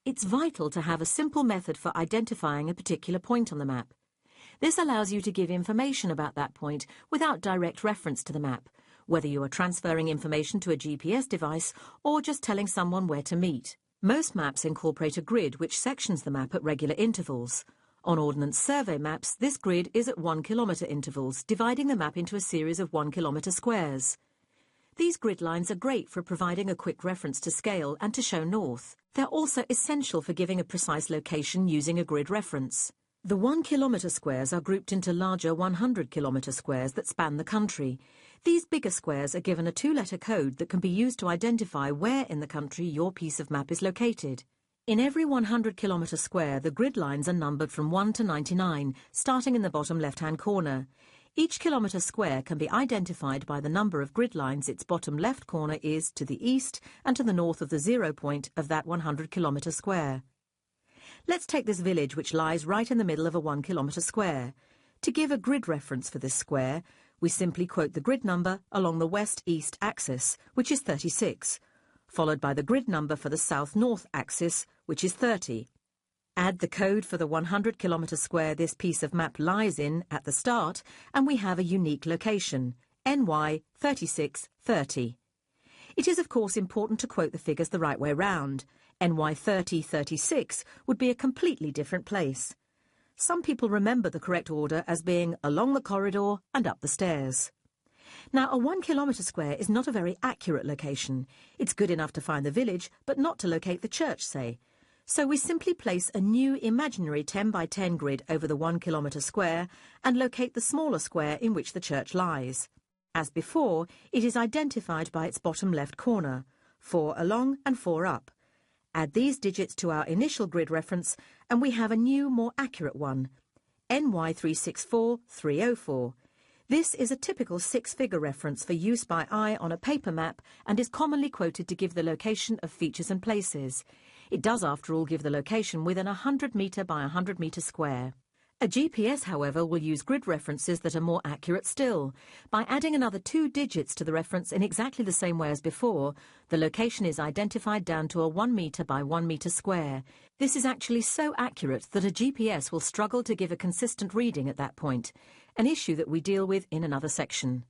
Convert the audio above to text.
It's vital to have a simple method for identifying a particular point on the map. This allows you to give information about that point without direct reference to the map, whether you are transferring information to a GPS device or just telling someone where to meet. Most maps incorporate a grid which sections the map at regular intervals. On Ordnance Survey maps, this grid is at 1 kilometre intervals, dividing the map into a series of 1 kilometre squares. These grid lines are great for providing a quick reference to scale and to show north. They're also essential for giving a precise location using a grid reference. The 1 kilometre squares are grouped into larger 100 kilometre squares that span the country. These bigger squares are given a 2-letter code that can be used to identify where in the country your piece of map is located. In every 100 kilometre square, the grid lines are numbered from 1 to 99, starting in the bottom left-hand corner. Each kilometre square can be identified by the number of grid lines its bottom left corner is to the east and to the north of the 0 point of that 100 kilometre square. Let's take this village which lies right in the middle of a 1 kilometre square. To give a grid reference for this square, we simply quote the grid number along the west-east axis, which is 36, followed by the grid number for the south-north axis, which is 30. Add the code for the 100 kilometre square this piece of map lies in at the start, and we have a unique location, NY 3630. It is of course important to quote the figures the right way round. NY 3036 would be a completely different place. Some people remember the correct order as being along the corridor and up the stairs. Now, a 1 kilometre square is not a very accurate location. It's good enough to find the village, but not to locate the church, say. So we simply place a new imaginary 10 by 10 grid over the 1 kilometre square and locate the smaller square in which the church lies. As before, it is identified by its bottom left corner, 4 along and 4 up. Add these digits to our initial grid reference and we have a new, more accurate one, NY 364304. This is a typical 6-figure reference for use by eye on a paper map and is commonly quoted to give the location of features and places. It does, after all, give the location within a 100 metre by 100 metre square. A GPS, however, will use grid references that are more accurate still. By adding another 2 digits to the reference in exactly the same way as before, the location is identified down to a 1 metre by 1 metre square. This is actually so accurate that a GPS will struggle to give a consistent reading at that point, an issue that we deal with in another section.